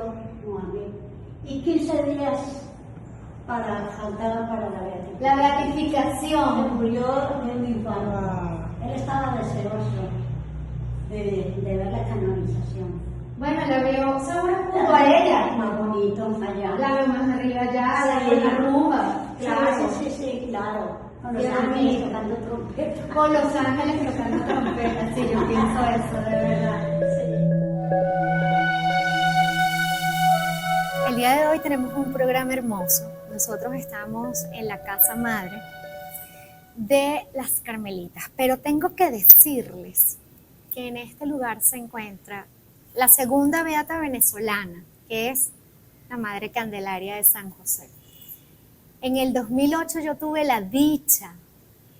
agosto, no, abril, y 15 días faltaban para la beatificación. La beatificación. Se murió de un infarto. Él estaba deseoso de ver la canonización. Bueno, la veo seguro junto a ella. Más bonito allá. La veo más arriba allá, Sí. la rumba. Claro. Sí, claro. Con los Qué ángeles bonito. tocando trompeta. Con los ángeles tocando trompeta. Sí, yo pienso eso, de verdad. El día de hoy tenemos un programa hermoso. Nosotros estamos en la casa madre de las Carmelitas, pero tengo que decirles que en este lugar se encuentra la segunda beata venezolana, que es la Madre Candelaria de San José. En el 2008 yo tuve la dicha,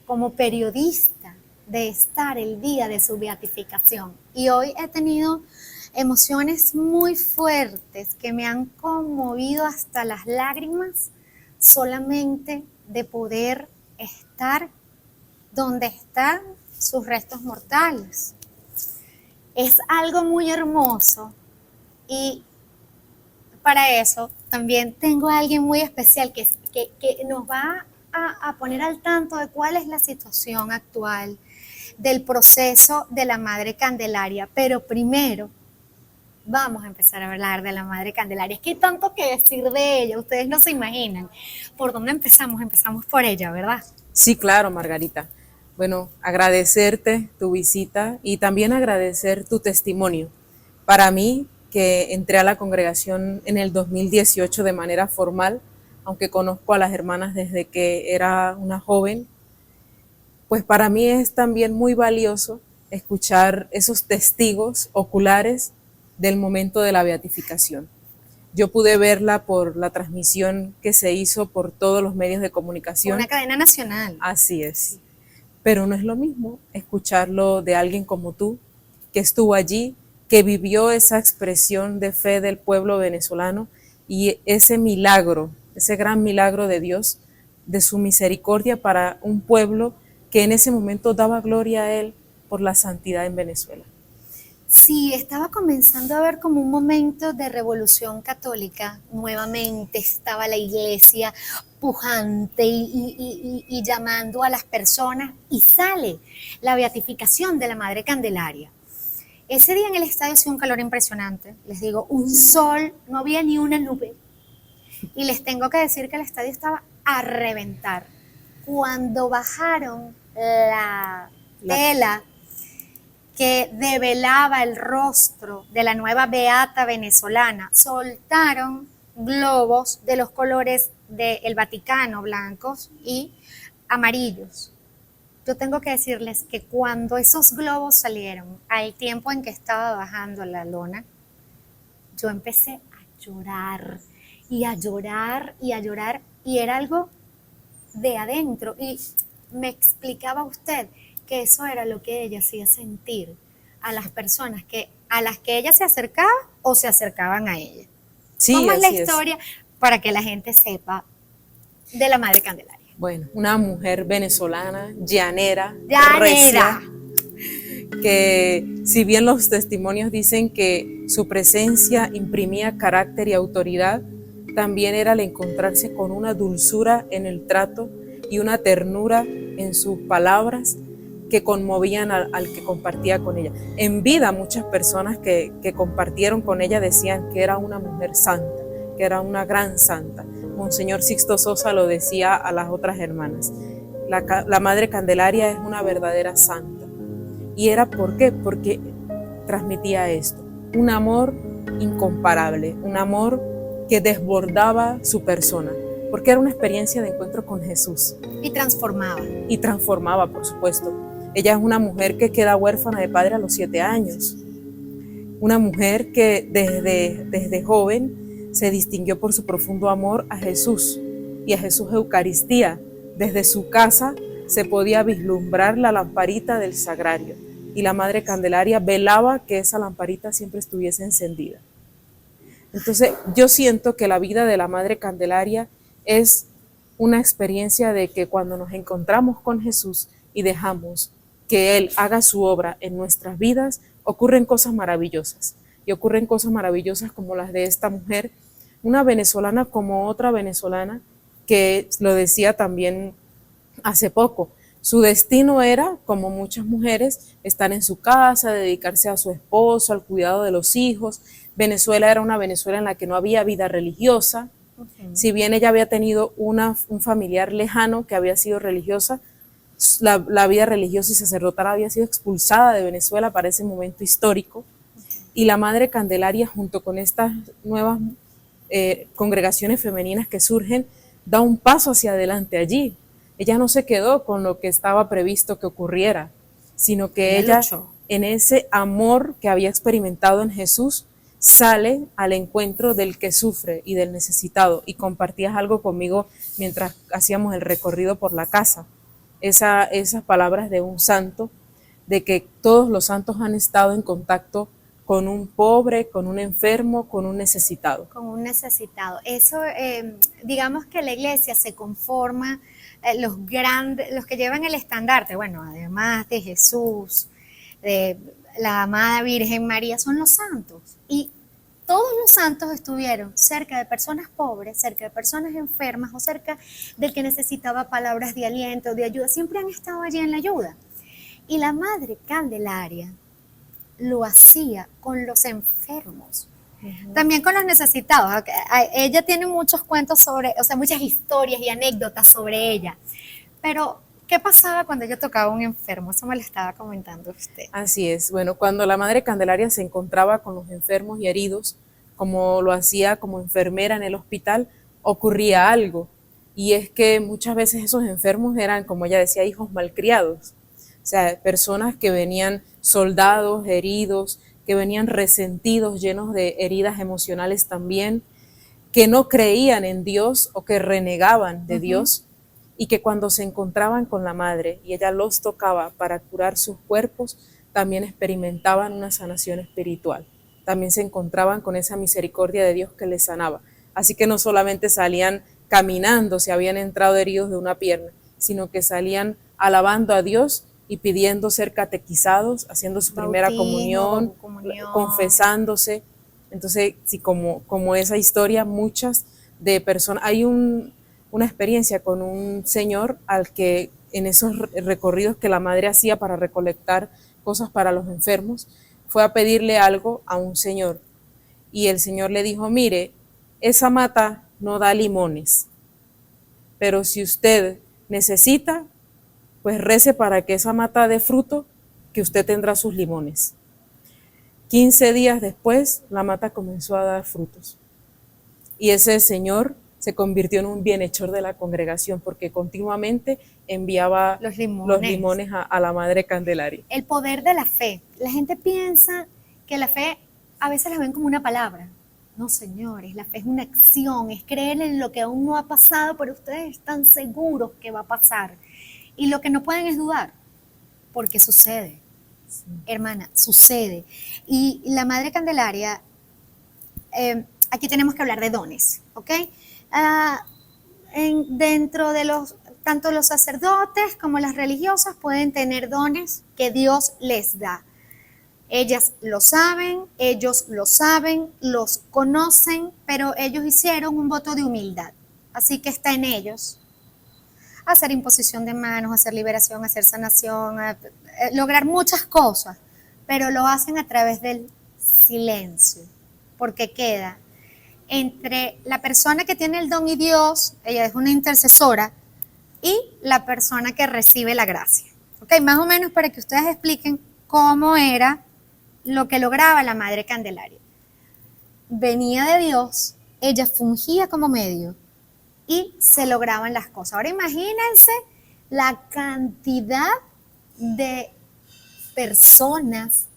como periodista, de estar el día de su beatificación, y hoy he tenido emociones muy fuertes que me han conmovido hasta las lágrimas solamente de poder estar donde están sus restos mortales. Es algo muy hermoso, y para eso también tengo a alguien muy especial que nos va a poner al tanto de cuál es la situación actual del proceso de la Madre Candelaria. Pero primero vamos a empezar a hablar de la Madre Candelaria. Es que hay tanto que decir de ella, ustedes no se imaginan. ¿Por dónde empezamos? Empezamos por ella, ¿verdad? Sí, claro, Margarita. Bueno, agradecerte tu visita y también agradecer tu testimonio. Para mí, que entré a la congregación en el 2018 de manera formal, aunque conozco a las hermanas desde que era una joven, pues para mí es también muy valioso escuchar esos testigos oculares del momento de la beatificación. Yo pude verla por la transmisión que se hizo por todos los medios de comunicación. Una cadena nacional. Así es. Pero no es lo mismo escucharlo de alguien como tú, que estuvo allí, que vivió esa expresión de fe del pueblo venezolano y ese milagro, ese gran milagro de Dios, de su misericordia para un pueblo que en ese momento daba gloria a Él por la santidad en Venezuela. Sí, estaba comenzando a ver como un momento de revolución católica. Nuevamente estaba la iglesia pujante y llamando a las personas, y sale la beatificación de la Madre Candelaria. Ese día en el estadio hacía un calor impresionante, les digo, un sol, no había ni una nube. Y les tengo que decir que el estadio estaba a reventar. Cuando bajaron la tela que develaba el rostro de la nueva beata venezolana, soltaron globos de los colores del Vaticano, blancos y amarillos. Yo tengo que decirles que cuando esos globos salieron, al tiempo en que estaba bajando la lona, yo empecé a llorar y a llorar y a llorar, y era algo de adentro, y me explicaba usted que eso era lo que ella hacía sentir a las personas a las que ella se acercaba o se acercaban a ella. Sí, ¿Cómo es la así historia para que la gente sepa de la Madre Candelaria? Bueno, una mujer venezolana, llanera, Llanera. recia, que si bien los testimonios dicen que su presencia imprimía carácter y autoridad, también era el encontrarse con una dulzura en el trato y una ternura en sus palabras que conmovían al que compartía con ella. En vida, muchas personas que compartieron con ella decían que era una mujer santa, que era una gran santa. Monseñor Sixto Sosa lo decía a las otras hermanas. La Madre Candelaria es una verdadera santa. ¿Y era por qué? Porque transmitía esto, un amor incomparable, un amor que desbordaba su persona, porque era una experiencia de encuentro con Jesús. Y transformaba. Y transformaba, por supuesto. Ella es una mujer que queda huérfana de padre a los 7 años. Una mujer que desde joven se distinguió por su profundo amor a Jesús y a Jesús Eucaristía. Desde su casa se podía vislumbrar la lamparita del sagrario y la Madre Candelaria velaba que esa lamparita siempre estuviese encendida. Entonces yo siento que la vida de la Madre Candelaria es una experiencia de que cuando nos encontramos con Jesús y dejamos que Él haga su obra en nuestras vidas, ocurren cosas maravillosas. y ocurren cosas maravillosas como las de esta mujer, una venezolana como otra venezolana, que lo decía también hace poco. Su destino era, como muchas mujeres, estar en su casa, dedicarse a su esposo, al cuidado de los hijos. Venezuela era una Venezuela en la que no había vida religiosa. Si bien ella había tenido un familiar lejano que había sido religiosa, la vida religiosa y sacerdotal había sido expulsada de Venezuela para ese momento histórico. Y la Madre Candelaria, junto con estas nuevas congregaciones femeninas que surgen, da un paso hacia adelante allí. Ella no se quedó con lo que estaba previsto que ocurriera, sino que ella en ese amor que había experimentado en Jesús, sale al encuentro del que sufre y del necesitado. Y compartías algo conmigo mientras hacíamos el recorrido por la casa. Esas palabras de un santo, de que todos los santos han estado en contacto con un pobre, con un enfermo, con un necesitado. Con un necesitado. Eso, digamos que la iglesia se conforma, los que llevan el estandarte, bueno, además de Jesús, de la amada Virgen María, son los santos. Y todos los santos estuvieron cerca de personas pobres, cerca de personas enfermas o cerca del que necesitaba palabras de aliento, de ayuda. Siempre han estado allí en la ayuda. Y la Madre Candelaria lo hacía con los enfermos, también con los necesitados. Ella tiene muchos cuentos sobre, o sea, muchas historias y anécdotas sobre ella. Pero, ¿qué pasaba cuando ella tocaba a un enfermo? Eso me lo estaba comentando usted. Así es. Bueno, cuando la Madre Candelaria se encontraba con los enfermos y heridos, como lo hacía como enfermera en el hospital, ocurría algo. Y es que muchas veces esos enfermos eran, como ella decía, hijos malcriados. O sea, personas que venían soldados, heridos, que venían resentidos, llenos de heridas emocionales también, que no creían en Dios o que renegaban de Dios, y que cuando se encontraban con la Madre y ella los tocaba para curar sus cuerpos, también experimentaban una sanación espiritual. También se encontraban con esa misericordia de Dios que les sanaba. Así que no solamente salían caminando, se habían entrado heridos de una pierna, sino que salían alabando a Dios y pidiendo ser catequizados, haciendo su primera comunión, confesándose. Entonces, sí, como esa historia, muchas de personas, hay una experiencia con un señor al que en esos recorridos que la Madre hacía para recolectar cosas para los enfermos, fue a pedirle algo a un señor, y el señor le dijo: mire, esa mata no da limones, pero si usted necesita, pues rece para que esa mata dé fruto, que usted tendrá sus limones. 15 días después, la mata comenzó a dar frutos. Y ese señor se convirtió en un bienhechor de la congregación, porque continuamente enviaba los limones a la Madre Candelaria. El poder de la fe. La gente piensa que la fe a veces la ven como una palabra. No, señores, la fe es una acción, es creer en lo que aún no ha pasado, pero ustedes están seguros que va a pasar. Y lo que no pueden es dudar, porque sucede, sí. Hermana, sucede. Y la Madre Candelaria, aquí tenemos que hablar de dones, ¿ok? Dentro de tanto los sacerdotes como las religiosas pueden tener dones que Dios les da. Ellas lo saben, ellos lo saben, los conocen, pero ellos hicieron un voto de humildad. Así que está en ellos hacer imposición de manos, hacer liberación, hacer sanación, lograr muchas cosas, pero lo hacen a través del silencio, porque queda entre la persona que tiene el don y Dios, ella es una intercesora, y la persona que recibe la gracia. Ok, más o menos para que ustedes expliquen cómo era lo que lograba la Madre Candelaria. Venía de Dios, ella fungía como medio, y se lograban las cosas. Ahora imagínense la cantidad de personas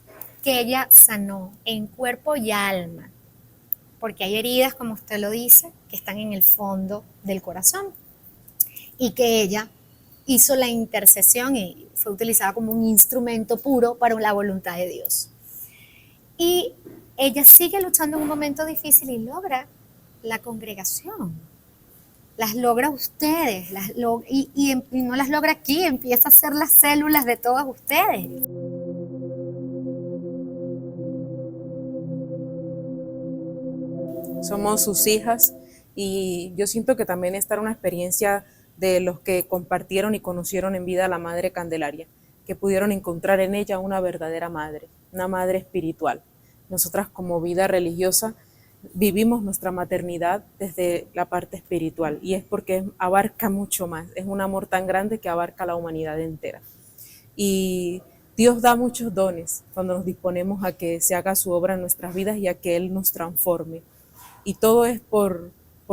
que ella sanó en cuerpo y alma, porque hay heridas, como usted lo dice, que están en el fondo del corazón, y que ella hizo la intercesión y fue utilizada como un instrumento puro para la voluntad de Dios. Y ella sigue luchando en un momento difícil y logra la congregación. Las logra ustedes, y no las logra aquí, empieza a ser las células de todos ustedes. somos sus hijas y yo siento que también esta era una experiencia de los que compartieron y conocieron en vida a la Madre Candelaria, que pudieron encontrar en ella una verdadera madre, una madre espiritual. Nosotras como vida religiosa vivimos nuestra maternidad desde la parte espiritual y es porque abarca mucho más, es un amor tan grande que abarca la humanidad entera. Y Dios da muchos dones cuando nos disponemos a que se haga su obra en nuestras vidas y a que Él nos transforme. Y todo es por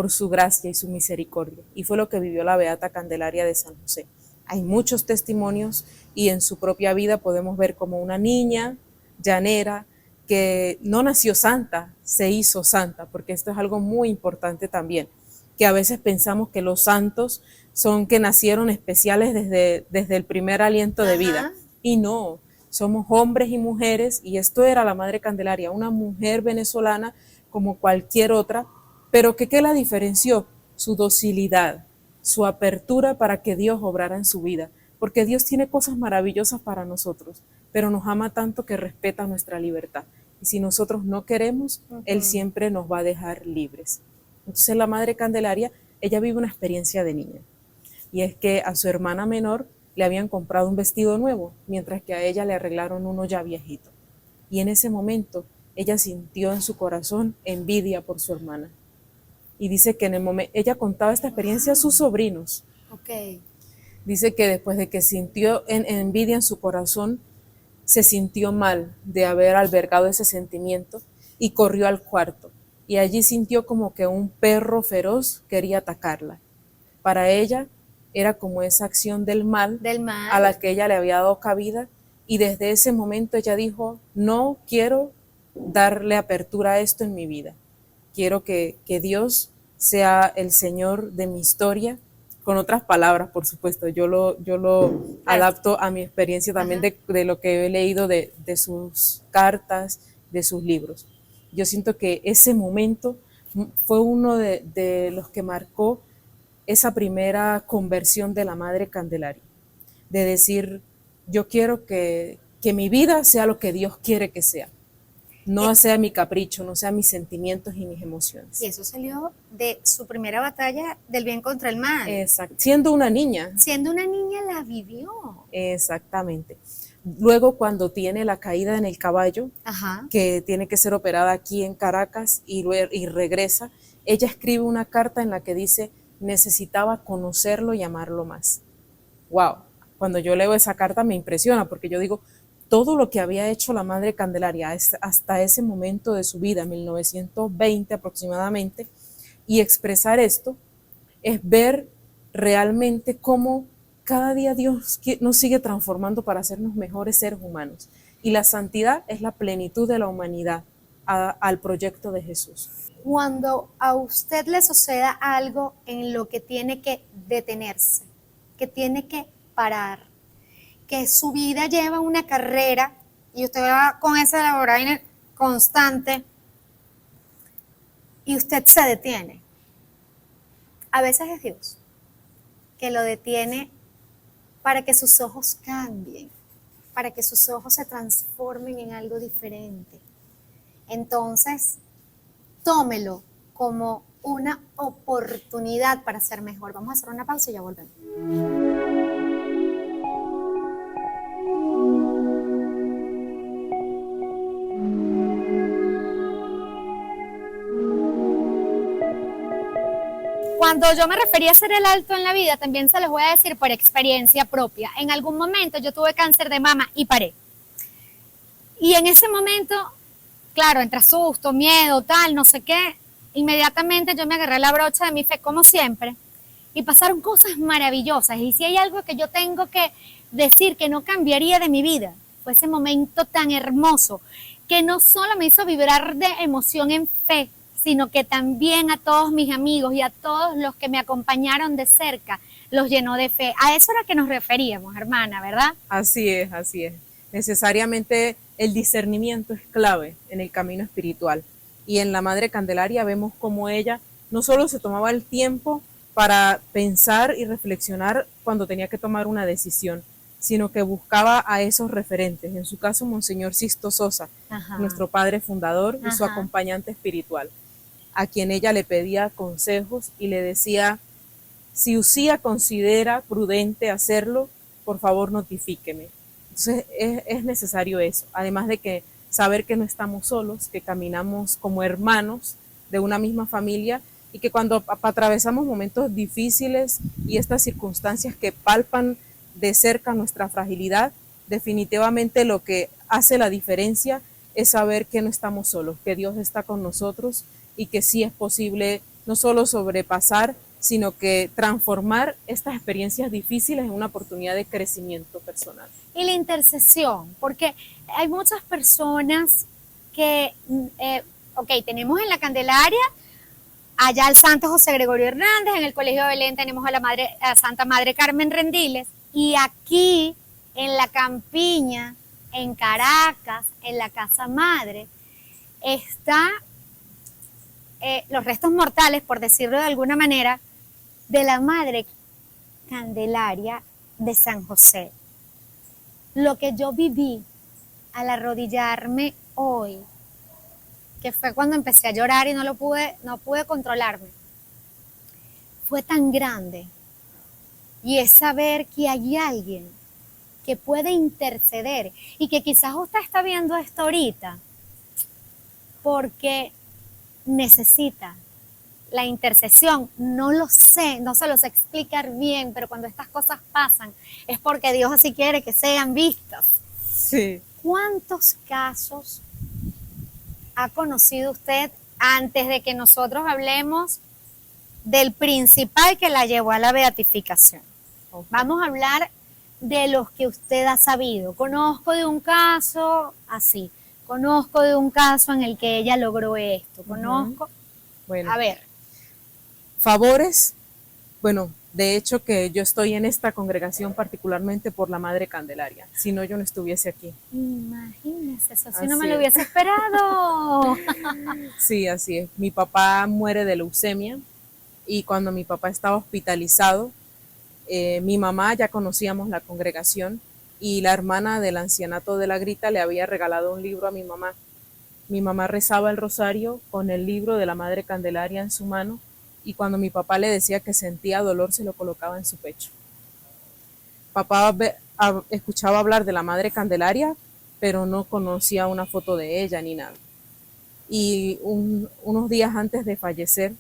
su gracia y su misericordia. Y fue lo que vivió la Beata Candelaria de San José. Hay muchos testimonios y en su propia vida podemos ver como una niña llanera que no nació santa, se hizo santa, porque esto es algo muy importante también, que a veces pensamos que los santos son que nacieron especiales desde el primer aliento de vida. Y no, somos hombres y mujeres, y esto era la Madre Candelaria, una mujer venezolana como cualquier otra, pero ¿qué la diferenció? Su docilidad, su apertura para que Dios obrara en su vida, porque Dios tiene cosas maravillosas para nosotros, pero nos ama tanto que respeta nuestra libertad. Y si nosotros no queremos, Él siempre nos va a dejar libres. Entonces la Madre Candelaria, ella vive una experiencia de niña, y es que a su hermana menor le habían comprado un vestido nuevo, mientras que a ella le arreglaron uno ya viejito. Y en ese momento ella sintió en su corazón envidia por su hermana. Y dice que en el momento, ella contaba esta experiencia a sus sobrinos. Dice que después de que sintió envidia en su corazón, se sintió mal de haber albergado ese sentimiento y corrió al cuarto. Y allí sintió como que un perro feroz quería atacarla. Para ella era como esa acción del mal a la que ella le había dado cabida, y desde ese momento ella dijo, no quiero darle apertura a esto en mi vida, quiero que Dios sea el Señor de mi historia, con otras palabras, por supuesto, yo lo adapto a mi experiencia también de lo que he leído de sus cartas, de sus libros. Yo siento que ese momento fue uno de los que marcó esa primera conversión de la Madre Candelaria, de decir, yo quiero que mi vida sea lo que Dios quiere que sea, no sea mi capricho, no sea mis sentimientos y mis emociones. Y eso salió de su primera batalla del bien contra el mal. Exacto, siendo una niña. Siendo una niña la vivió. Exactamente. Luego cuando tiene la caída en el caballo, que tiene que ser operada aquí en Caracas y regresa, ella escribe una carta en la que dice, necesitaba conocerlo y amarlo más. Wow, cuando yo leo esa carta me impresiona, porque yo digo, todo lo que había hecho la Madre Candelaria hasta ese momento de su vida, 1920 aproximadamente, y expresar esto es ver realmente cómo cada día Dios nos sigue transformando para hacernos mejores seres humanos. Y la santidad es la plenitud de la humanidad al proyecto de Jesús. Cuando a usted le suceda algo en lo que tiene que detenerse, que tiene que parar, que su vida lleva una carrera y usted va con esa laboral constante y usted se detiene, a veces es Dios que lo detiene para que sus ojos cambien, para que sus ojos se transformen en algo diferente. Entonces, tómelo como una oportunidad para ser mejor. Vamos a hacer una pausa y ya volvemos. Cuando yo me refería a hacer el alto en la vida, también se los voy a decir por experiencia propia. En algún momento yo tuve cáncer de mama y paré. Y en ese momento, claro, entre susto, miedo, tal, no sé qué, inmediatamente yo me agarré la brocha de mi fe como siempre y pasaron cosas maravillosas. Y si hay algo que yo tengo que decir que no cambiaría de mi vida, fue ese momento tan hermoso que no solo me hizo vibrar de emoción en fe, sino que también a todos mis amigos y a todos los que me acompañaron de cerca los llenó de fe. A eso era que nos referíamos, hermana, ¿verdad? Así es, así es. Necesariamente el discernimiento es clave en el camino espiritual. Y en la Madre Candelaria vemos cómo ella no solo se tomaba el tiempo para pensar y reflexionar cuando tenía que tomar una decisión, sino que buscaba a esos referentes. En su caso, Monseñor Sixto Sosa, nuestro padre fundador y su acompañante espiritual. a quien ella le pedía consejos y le decía: si Usía considera prudente hacerlo, por favor notifíqueme. Entonces es necesario eso, además de que saber que no estamos solos, que caminamos como hermanos de una misma familia y que cuando atravesamos momentos difíciles y estas circunstancias que palpan de cerca nuestra fragilidad, definitivamente lo que hace la diferencia es saber que no estamos solos, que Dios está con nosotros y que sí es posible no solo sobrepasar, sino que transformar estas experiencias difíciles en una oportunidad de crecimiento personal. Y la intercesión, porque hay muchas personas que, tenemos en la Candelaria allá al Santo José Gregorio Hernández, en el Colegio de Belén tenemos a Santa Madre Carmen Rendiles, y aquí en la Campiña, en Caracas, en la Casa Madre, está los restos mortales, por decirlo de alguna manera, de la Madre Candelaria de San José. Lo que yo viví al arrodillarme hoy, que fue cuando empecé a llorar y no pude controlarme, fue tan grande. Y es saber que hay alguien que puede interceder y que quizás usted está viendo esto ahorita porque necesita la intercesión. No lo sé, no se los explicar bien, pero cuando estas cosas pasan es porque Dios así quiere que sean vistas. Sí. ¿Cuántos casos ha conocido usted antes de que nosotros hablemos del principal que la llevó a la beatificación? Okay. Vamos a hablar de los que usted ha sabido. Conozco de un caso así, conozco de un caso en el que ella logró esto, conozco. Bueno, a ver. Favores, bueno, de hecho que yo estoy en esta congregación particularmente por la Madre Candelaria, si no yo no estuviese aquí. Imagínese, eso sí no me lo hubiese esperado. Sí, así es. Mi papá muere de leucemia y cuando mi papá estaba hospitalizado, mi mamá, ya conocíamos la congregación y la hermana del ancianato de la Grita le había regalado un libro a mi mamá. Mi mamá rezaba el rosario con el libro de la Madre Candelaria en su mano y cuando mi papá le decía que sentía dolor se lo colocaba en su pecho. Papá escuchaba hablar de la Madre Candelaria, pero no conocía una foto de ella ni nada. Y unos días antes de fallecer,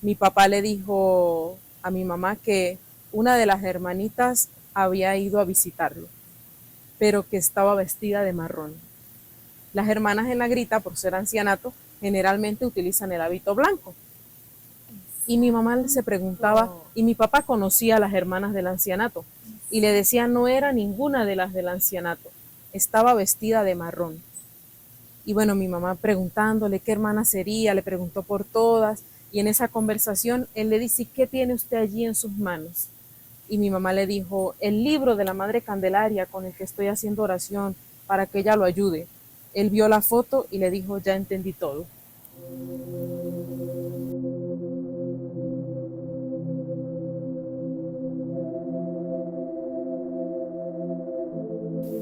mi papá le dijo a mi mamá que una de las hermanitas había ido a visitarlo, pero que estaba vestida de marrón. Las hermanas en la Grita, por ser ancianato, generalmente utilizan el hábito blanco. Y mi mamá se preguntaba, y mi papá conocía a las hermanas del ancianato, y le decía no era ninguna de las del ancianato, estaba vestida de marrón. Y bueno, mi mamá preguntándole qué hermana sería, le preguntó por todas, y en esa conversación él le dice, ¿qué tiene usted allí en sus manos? Y mi mamá le dijo, el libro de la Madre Candelaria con el que estoy haciendo oración para que ella lo ayude. Él vio la foto y le dijo, ya entendí todo.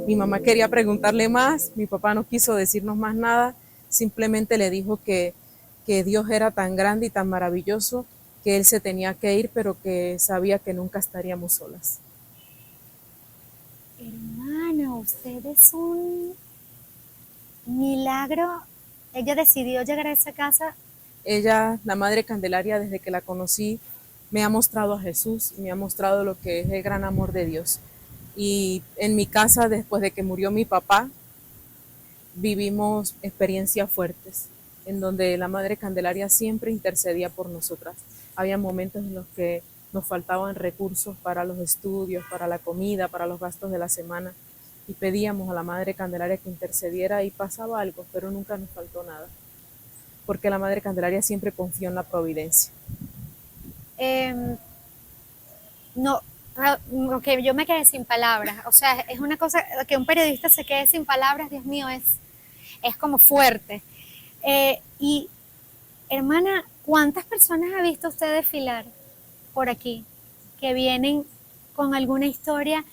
Mi mamá quería preguntarle más, mi papá no quiso decirnos más nada, simplemente le dijo que Dios era tan grande y tan maravilloso que él se tenía que ir, pero que sabía que nunca estaríamos solas. Hermana, usted es un milagro. Ella decidió llegar a esa casa. Ella, la Madre Candelaria, desde que la conocí, me ha mostrado a Jesús, me ha mostrado lo que es el gran amor de Dios. Y en mi casa, después de que murió mi papá, vivimos experiencias fuertes, en donde la Madre Candelaria siempre intercedía por nosotras. Había momentos en los que nos faltaban recursos para los estudios, para la comida, para los gastos de la semana, y pedíamos a la Madre Candelaria que intercediera y pasaba algo, pero nunca nos faltó nada, porque la Madre Candelaria siempre confió en la providencia. Okay, yo me quedé sin palabras, o sea, es una cosa que un periodista se quede sin palabras, Dios mío, es como fuerte. Y hermana, ¿cuántas personas ha visto usted desfilar por aquí que vienen con alguna historia?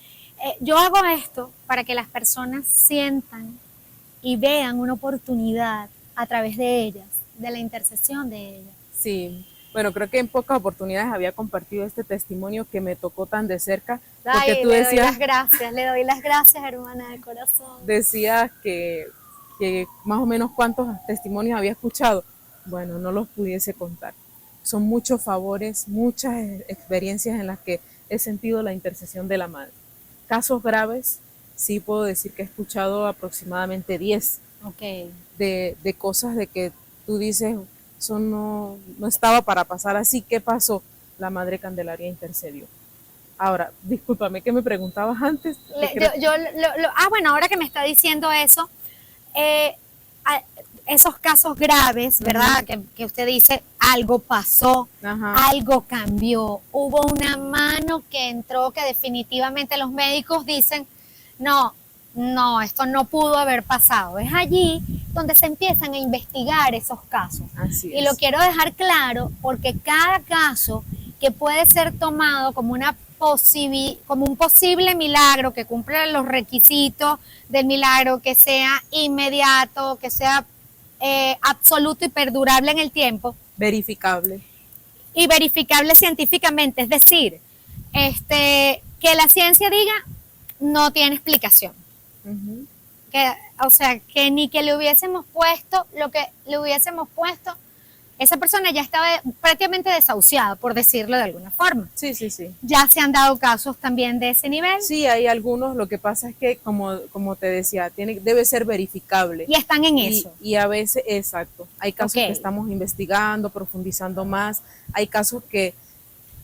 Yo hago esto para que las personas sientan y vean una oportunidad a través de ellas de la intercesión de ella. Sí, bueno, creo que en pocas oportunidades había compartido este testimonio que me tocó tan de cerca, porque Ay, tú le doy decías, le doy las gracias, hermana de corazón. decías que más o menos cuántos testimonios había escuchado. Bueno, no los pudiese contar. Son muchos favores, muchas experiencias en las que he sentido la intercesión de la Madre. Casos graves, sí puedo decir que he escuchado aproximadamente 10 Ok. de cosas de que tú dices, eso no estaba para pasar así, ¿qué pasó? La Madre Candelaria intercedió. Ahora, discúlpame que me preguntabas antes. Bueno, ahora que me está diciendo eso, eh, esos casos graves, ¿verdad? Que usted dice, algo pasó, Ajá. algo cambió, hubo una mano que entró que definitivamente los médicos dicen, no, no, esto no pudo haber pasado. Es allí donde se empiezan a investigar esos casos. Así Y es. lo quiero dejar claro porque cada caso que puede ser tomado como como un posible milagro que cumple los requisitos del milagro, que sea inmediato, que sea absoluto y perdurable en el tiempo. Verificable. Y verificable científicamente, es decir, que la ciencia diga no tiene explicación. Uh-huh. O sea, que ni que le hubiésemos puesto lo que le hubiésemos puesto, esa persona ya estaba prácticamente desahuciada, por decirlo de alguna forma. Sí, sí, sí. Ya se han dado casos también de ese nivel. Sí, hay algunos, lo que pasa es que, como te decía, debe ser verificable. Y están en eso. Y a veces, exacto, hay casos Okay. que estamos investigando, profundizando más, hay casos que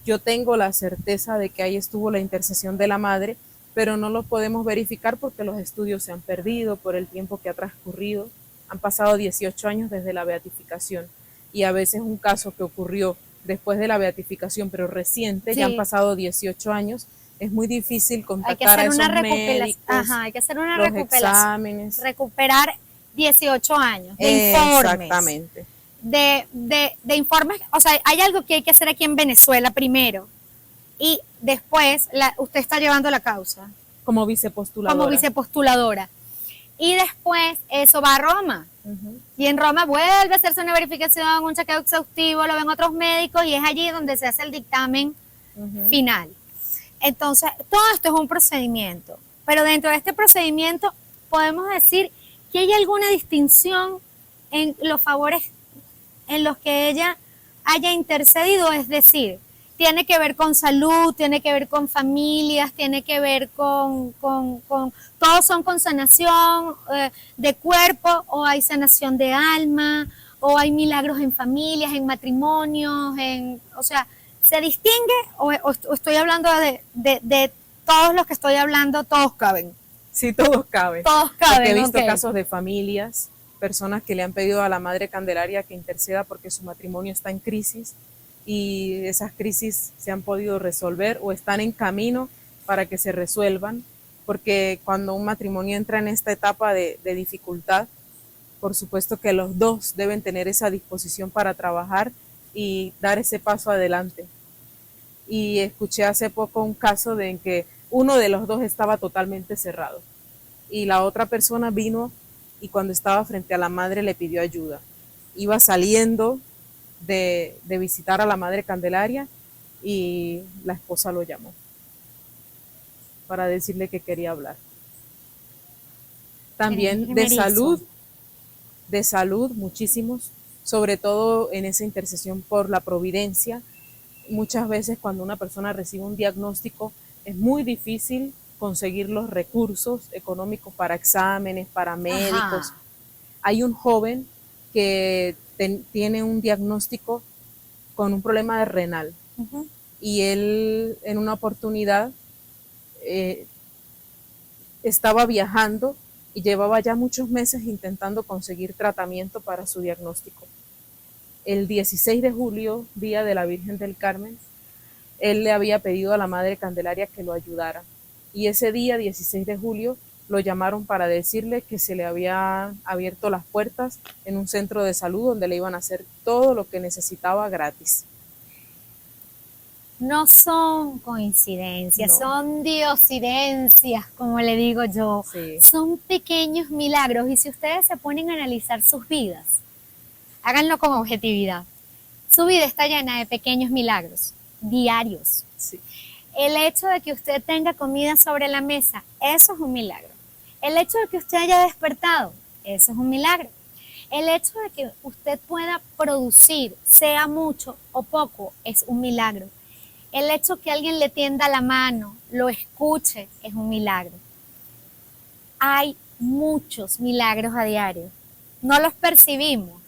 yo tengo la certeza de que ahí estuvo la intercesión de la Madre, pero no los podemos verificar porque los estudios se han perdido por el tiempo que ha transcurrido. Han pasado 18 años desde la beatificación. Y a veces un caso que ocurrió después de la beatificación, pero reciente, sí. Ya han pasado 18 años, es muy difícil contactar a esos médicos. Ajá, hay que hacer una los recuperación. Exámenes. Recuperar 18 años de informes. Exactamente. De informes, o sea, hay algo que hay que hacer aquí en Venezuela primero y después usted está llevando la causa. Como vicepostuladora. Como vicepostuladora. Y después eso va a Roma. Uh-huh. Y en Roma vuelve a hacerse una verificación, un chequeo exhaustivo, lo ven otros médicos y es allí donde se hace el dictamen final. Entonces, todo esto es un procedimiento. Pero dentro de este procedimiento podemos decir que hay alguna distinción en los favores en los que ella haya intercedido, es decir, tiene que ver con salud, tiene que ver con familias, tiene que ver con todos son con sanación de cuerpo, o hay sanación de alma, o hay milagros en familias, en matrimonios, o sea, ¿se distingue o estoy hablando de todos los que estoy hablando, todos caben? Sí, todos caben. Todos caben, porque he visto casos de familias, personas que le han pedido a la Madre Candelaria que interceda porque su matrimonio está en crisis, y esas crisis se han podido resolver o están en camino para que se resuelvan, porque cuando un matrimonio entra en esta etapa de dificultad, por supuesto que los dos deben tener esa disposición para trabajar y dar ese paso adelante. Y escuché hace poco un caso en que uno de los dos estaba totalmente cerrado y la otra persona vino y cuando estaba frente a la Madre le pidió ayuda. Iba saliendo de visitar a la Madre Candelaria y la esposa lo llamó para decirle que quería hablar. También de salud muchísimos, sobre todo en esa intercesión por la providencia. Muchas veces cuando una persona recibe un diagnóstico es muy difícil conseguir los recursos económicos para exámenes, para médicos. Ajá. Hay un joven que tiene un diagnóstico con un problema de renal. Uh-huh. Y él en una oportunidad estaba viajando y llevaba ya muchos meses intentando conseguir tratamiento para su diagnóstico. El 16 de julio, día de la Virgen del Carmen, él le había pedido a la Madre Candelaria que lo ayudara. Y ese día, 16 de julio, lo llamaron para decirle que se le había abierto las puertas en un centro de salud donde le iban a hacer todo lo que necesitaba gratis. No son coincidencias, no. Son diosidencias, como le digo yo. Sí. Son pequeños milagros y si ustedes se ponen a analizar sus vidas, Háganlo con objetividad. Su vida está llena de pequeños milagros, diarios. Sí. El hecho de que usted tenga comida sobre la mesa, eso es un milagro. El hecho de que usted haya despertado, eso es un milagro. El hecho de que usted pueda producir, sea mucho o poco, es un milagro. El hecho que alguien le tienda la mano, lo escuche, es un milagro. Hay muchos milagros a diario. No los percibimos,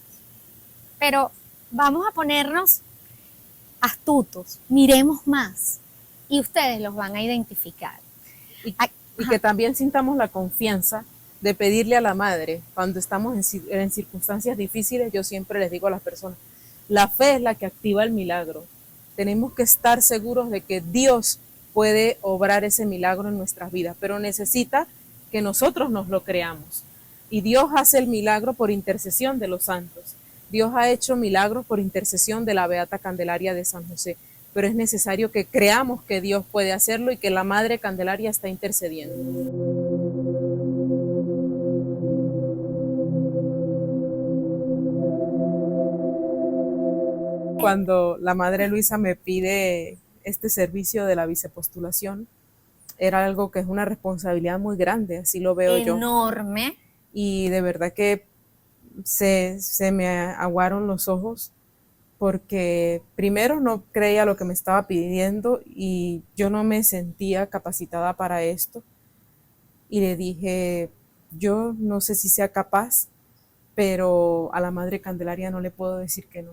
pero vamos a ponernos astutos, miremos más y ustedes los van a identificar. Y que también sintamos la confianza de pedirle a la madre, cuando estamos en circunstancias difíciles, yo siempre les digo a las personas, la fe es la que activa el milagro. Tenemos que estar seguros de que Dios puede obrar ese milagro en nuestras vidas, pero necesita que nosotros nos lo creamos. Y Dios hace el milagro por intercesión de los santos. Dios ha hecho milagros por intercesión de la Beata Candelaria de San José, pero es necesario que creamos que Dios puede hacerlo y que la Madre Candelaria está intercediendo. Cuando la Madre Luisa me pide este servicio de la vicepostulación, era algo que es una responsabilidad muy grande, así lo veo yo. Enorme. Y de verdad que se me aguaron los ojos porque primero no creía lo que me estaba pidiendo y yo no me sentía capacitada para esto. Y le dije, yo no sé si sea capaz, pero a la Madre Candelaria no le puedo decir que no.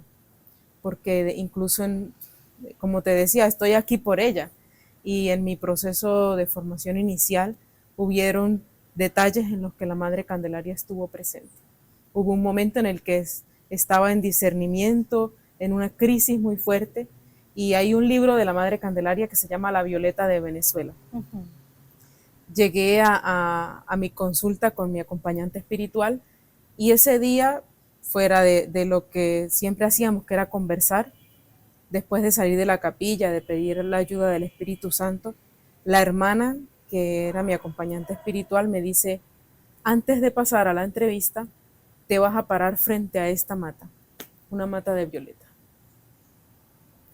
Porque incluso, como te decía, estoy aquí por ella. Y en mi proceso de formación inicial hubieron detalles en los que la Madre Candelaria estuvo presente. Hubo un momento en el que estaba en discernimiento, en una crisis muy fuerte, y hay un libro de la Madre Candelaria que se llama La Violeta de Venezuela. Uh-huh. Llegué a mi consulta con mi acompañante espiritual y ese día, fuera de lo que siempre hacíamos, que era conversar, después de salir de la capilla, de pedir la ayuda del Espíritu Santo, la hermana, que era mi acompañante espiritual, me dice, antes de pasar a la entrevista, te vas a parar frente a esta mata, una mata de violeta.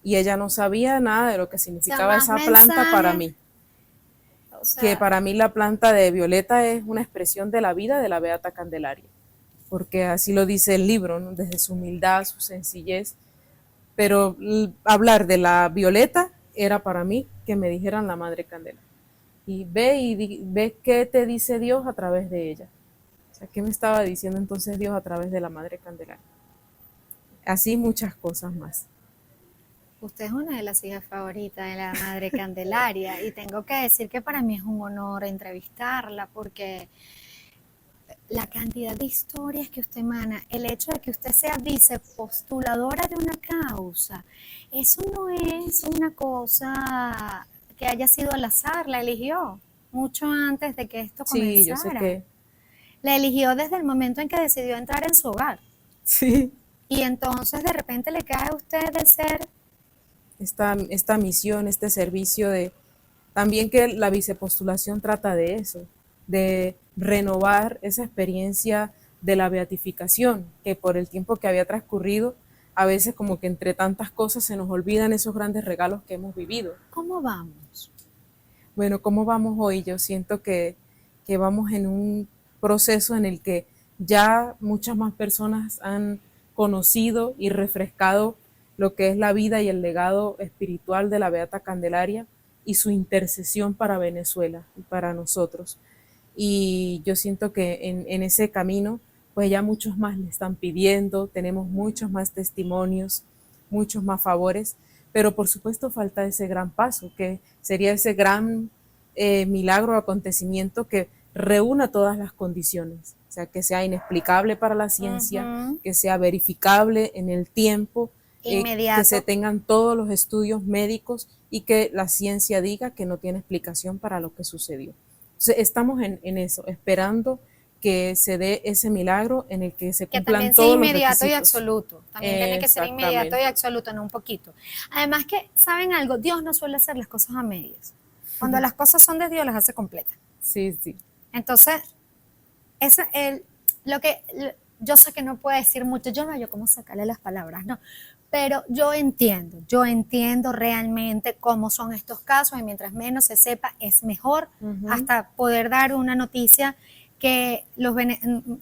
Y ella no sabía nada de lo que significaba esa planta para mí. O sea, que para mí la planta de violeta es una expresión de la vida de la Beata Candelaria, porque así lo dice el libro, ¿no? Desde su humildad, su sencillez. Pero hablar de la violeta era para mí que me dijeran la Madre Candelaria. Y ve qué te dice Dios a través de ella. O sea, ¿qué me estaba diciendo entonces Dios a través de la Madre Candelaria? Así muchas cosas más. Usted es una de las hijas favoritas de la Madre Candelaria y tengo que decir que para mí es un honor entrevistarla porque la cantidad de historias que usted emana, el hecho de que usted sea vicepostuladora de una causa, eso no es una cosa que haya sido al azar, la eligió mucho antes de que esto comenzara. Sí, yo sé que... La eligió desde el momento en que decidió entrar en su hogar. Sí. Y entonces de repente le cae a usted de ser... Esta misión, este servicio de... También que la vicepostulación trata de eso, de renovar esa experiencia de la beatificación, que por el tiempo que había transcurrido, a veces como que entre tantas cosas se nos olvidan esos grandes regalos que hemos vivido. ¿Cómo vamos? Bueno, ¿cómo vamos hoy? Yo siento que vamos en un proceso en el que ya muchas más personas han conocido y refrescado lo que es la vida y el legado espiritual de la Beata Candelaria y su intercesión para Venezuela y para nosotros. Y yo siento que en ese camino, pues ya muchos más le están pidiendo, tenemos muchos más testimonios, muchos más favores, pero por supuesto falta ese gran paso, que sería ese gran milagro o acontecimiento que reúna todas las condiciones, o sea, que sea inexplicable para la ciencia, que sea verificable en el tiempo, que se tengan todos los estudios médicos y que la ciencia diga que no tiene explicación para lo que sucedió. Entonces, estamos en eso, esperando que se dé ese milagro en el que se cumplan todos los requisitos. Que también sea inmediato y absoluto. También tiene que ser inmediato y absoluto, no un poquito. Además que, ¿saben algo? Dios no suele hacer las cosas a medias. Cuando las cosas son de Dios, las hace completas. Sí, sí. Entonces, yo sé que no puede decir mucho, yo no hay cómo sacarle las palabras, no, pero yo entiendo realmente cómo son estos casos y mientras menos se sepa es mejor, hasta poder dar una noticia que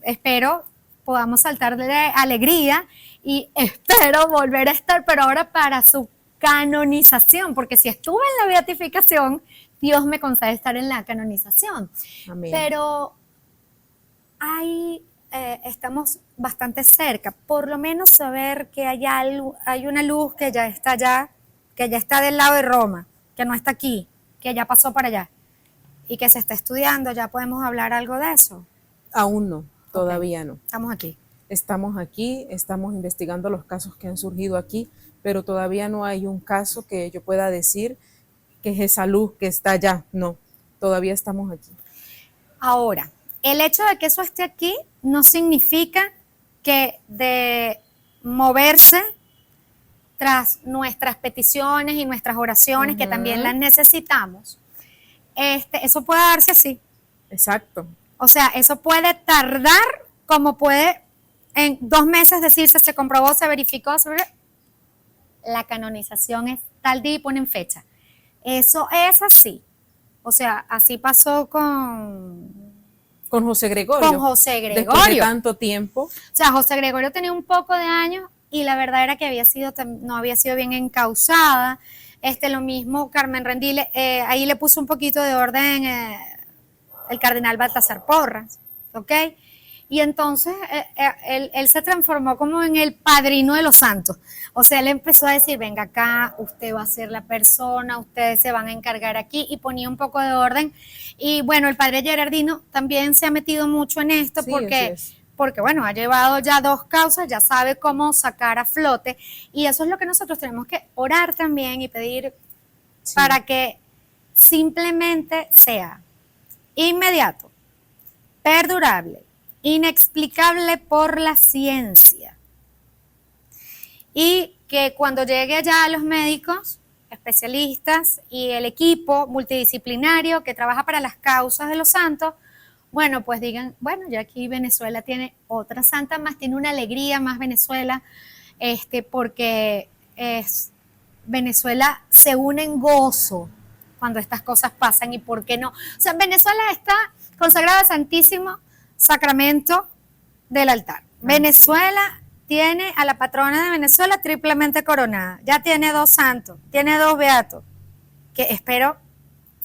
espero podamos saltar de alegría y espero volver a estar, pero ahora para su canonización, porque si estuve en la beatificación, Dios me concede estar en la canonización. Amén. Pero estamos bastante cerca, por lo menos saber que hay una luz que ya está allá, que ya está del lado de Roma, que no está aquí, que ya pasó para allá y que se está estudiando, ¿ya podemos hablar algo de eso? Aún no, todavía no. Estamos aquí. Estamos aquí, estamos investigando los casos que han surgido aquí, pero todavía no hay un caso que yo pueda decir que es esa luz que está allá. No, todavía estamos aquí. Ahora, el hecho de que eso esté aquí no significa que de moverse tras nuestras peticiones y nuestras oraciones, que también las necesitamos, eso puede darse así. Exacto. O sea, eso puede tardar como puede en 2 meses decirse, se comprobó, se verificó, la canonización es tal día y ponen fecha. Eso es así. O sea, así pasó con José Gregorio. Con José Gregorio. Después de tanto tiempo. O sea, José Gregorio tenía un poco de años y la verdad era que no había sido bien encausada. Lo mismo Carmen Rendile, ahí le puso un poquito de orden el cardenal Baltasar Porras, ¿ok? Y entonces él se transformó como en el padrino de los santos. O sea, él empezó a decir, venga acá, usted va a ser la persona, ustedes se van a encargar aquí, y ponía un poco de orden. Y bueno, el padre Gerardino también se ha metido mucho en esto, sí, porque bueno, ha llevado ya 2 causas, ya sabe cómo sacar a flote, y eso es lo que nosotros tenemos que orar también y pedir, sí, para que simplemente sea inmediato, perdurable, inexplicable por la ciencia, y que cuando llegue allá a los médicos, especialistas y el equipo multidisciplinario que trabaja para las causas de los santos, bueno, pues digan, bueno, ya aquí Venezuela tiene otra santa más, tiene una alegría más Venezuela, porque Venezuela se une en gozo cuando estas cosas pasan, y por qué no. O sea, Venezuela está consagrada al Santísimo Sacramento del altar. Venezuela tiene a la patrona de Venezuela triplemente coronada, ya tiene 2 santos, tiene 2 beatos, que espero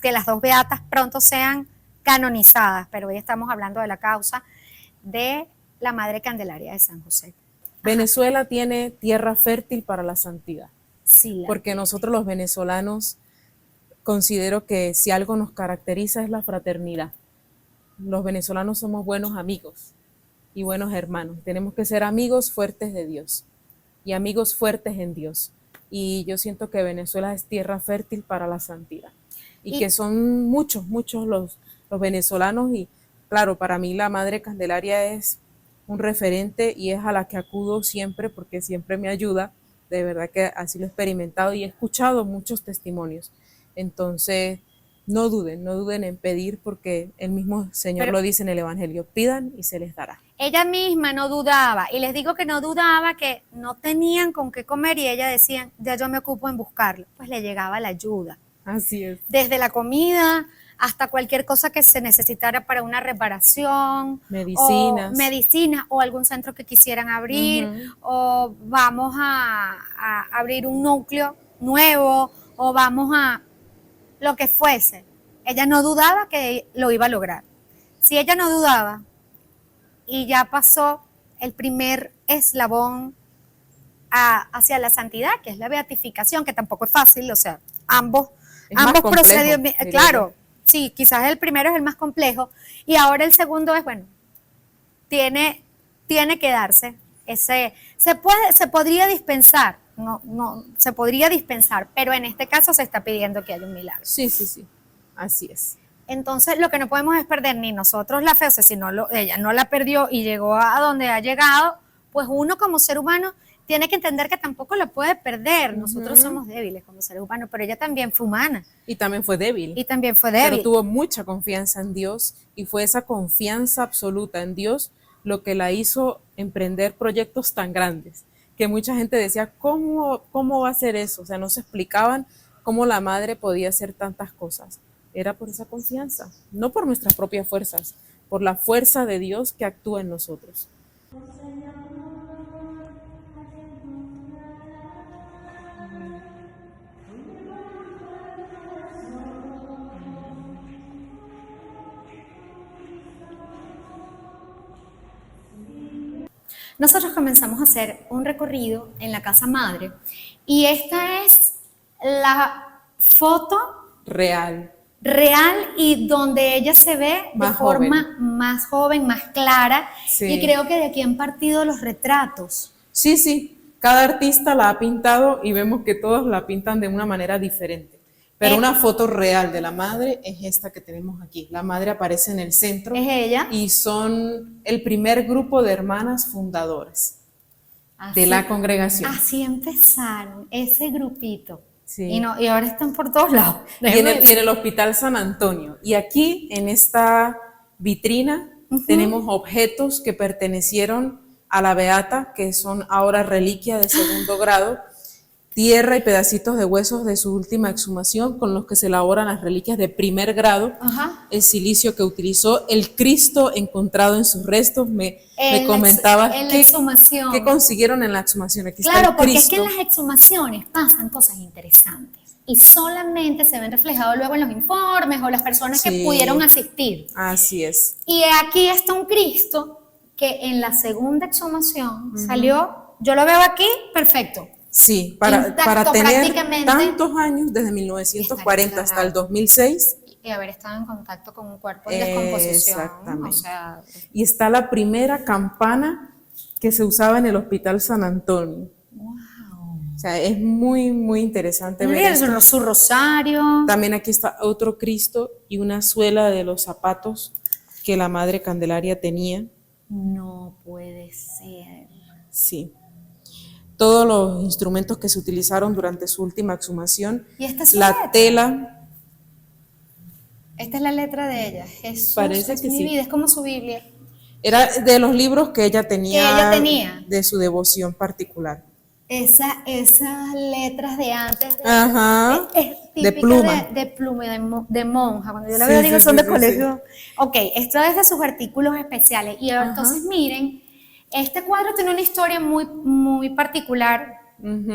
que las 2 beatas pronto sean canonizadas, pero hoy estamos hablando de la causa de la Madre Candelaria de San José. Venezuela tiene tierra fértil para la santidad, sí, porque nosotros los venezolanos considero que si algo nos caracteriza es la fraternidad. Los venezolanos somos buenos amigos y buenos hermanos. Tenemos que ser amigos fuertes de Dios y amigos fuertes en Dios. Y yo siento que Venezuela es tierra fértil para la santidad. Y que son muchos los venezolanos. Y claro, para mí la Madre Candelaria es un referente y es a la que acudo siempre porque siempre me ayuda. De verdad que así lo he experimentado y he escuchado muchos testimonios. Entonces, no duden en pedir, porque el mismo Señor lo dice en el Evangelio, pidan y se les dará. Ella misma no dudaba, y les digo que no dudaba, que no tenían con qué comer y ella decía, ya yo me ocupo en buscarlo, pues le llegaba la ayuda. Así es. Desde la comida hasta cualquier cosa que se necesitara para una reparación, medicinas o algún centro que quisieran abrir, o vamos a abrir un núcleo nuevo, o vamos a lo que fuese. Ella no dudaba que lo iba a lograr. Si ella no dudaba y ya pasó el primer eslabón hacia la santidad, que es la beatificación, que tampoco es fácil, o sea, ambos procedimientos, claro, sí, quizás el primero es el más complejo y ahora el segundo es, bueno, tiene que darse se podría dispensar, no se podría dispensar, pero en este caso se está pidiendo que haya un milagro. Sí, así es. Entonces lo que no podemos es perder ni nosotros la fe, o sea, si ella no la perdió y llegó a donde ha llegado, pues uno como ser humano tiene que entender que tampoco la puede perder. Nosotros somos débiles como seres humanos, pero ella también fue humana. Y también fue débil. Pero tuvo mucha confianza en Dios y fue esa confianza absoluta en Dios lo que la hizo emprender proyectos tan grandes, que mucha gente decía, ¿cómo va a ser eso? O sea, no se explicaban cómo la madre podía hacer tantas cosas. Era por esa confianza, no por nuestras propias fuerzas, por la fuerza de Dios que actúa en nosotros. Nosotros comenzamos a hacer un recorrido en la casa madre y esta es la foto Real. y donde ella se ve Más de forma joven. más joven, más clara, Sí. y creo que de aquí han partido los retratos. Sí, cada artista la ha pintado y vemos que todos la pintan de una manera diferente. Pero una foto real de la madre es esta que tenemos aquí. La madre aparece en el centro Es ella. y son el primer grupo de hermanas fundadoras de Así- la congregación. Así empezaron, ese grupito. Sí. Y ahora están por todos lados. Y en el Hospital San Antonio. Y aquí, en esta vitrina, tenemos objetos que pertenecieron a la Beata, que son ahora reliquia de segundo grado, tierra y pedacitos de huesos de su última exhumación, con los que se elaboran las reliquias de primer grado, Ajá. el silicio que utilizó, el Cristo encontrado en sus restos. Me comentaba en la exhumación. qué consiguieron en la exhumación. Aquí está Claro, el porque Cristo. es que en las exhumaciones pasan cosas interesantes y solamente se ven reflejados luego en los informes o las personas que Sí. pudieron asistir. Así es. Y aquí está un Cristo que en la segunda exhumación salió, yo lo veo aquí, perfecto. Sí, para Intacto tener prácticamente. tantos años, desde 1940 hasta el 2006, Y haber estado en contacto con un cuerpo en descomposición. Exactamente. O sea, y está la primera campana que se usaba en el Hospital San Antonio. wow. O sea, es muy, muy interesante ver Mira, esto. su rosario. También aquí está otro Cristo y una suela de los zapatos que la Madre Candelaria tenía. No puede ser. Sí. Todos los instrumentos que se utilizaron durante su última exhumación. ¿Y esta es su La letra? tela. Esta es la letra de ella. Jesús Parece es que mi sí. vida, es como su Biblia. Era de los libros que ella tenía, Que ella tenía. de su devoción particular. Esas letras de antes Ajá, es de típica pluma. de pluma, de monja. Cuando yo la Sí, veo sí, digo son sí, de sí, colegio. Ok, esto es de sus artículos especiales. Y Ajá. entonces miren, este cuadro tiene una historia muy, muy particular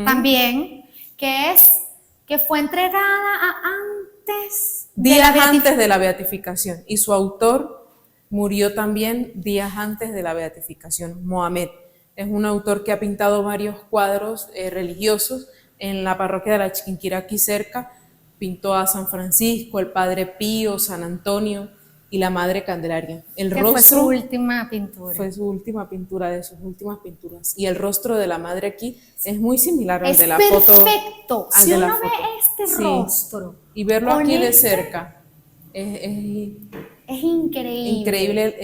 también, que fue entregada antes de la Días antes de la beatificación. Y su autor murió también días antes de la beatificación, Mohamed. Es un autor que ha pintado varios cuadros religiosos en la parroquia de la Chiquinquirá, aquí cerca. Pintó a San Francisco, el Padre Pío, San Antonio y la Madre Candelaria. El que rostro fue su última pintura. fue su última pintura, de sus últimas pinturas. Y el rostro de la Madre aquí es muy similar al Es de la foto. perfecto. al Si de la uno ve foto. este Sí. rostro Y verlo con aquí de este, cerca es es increíble. increíble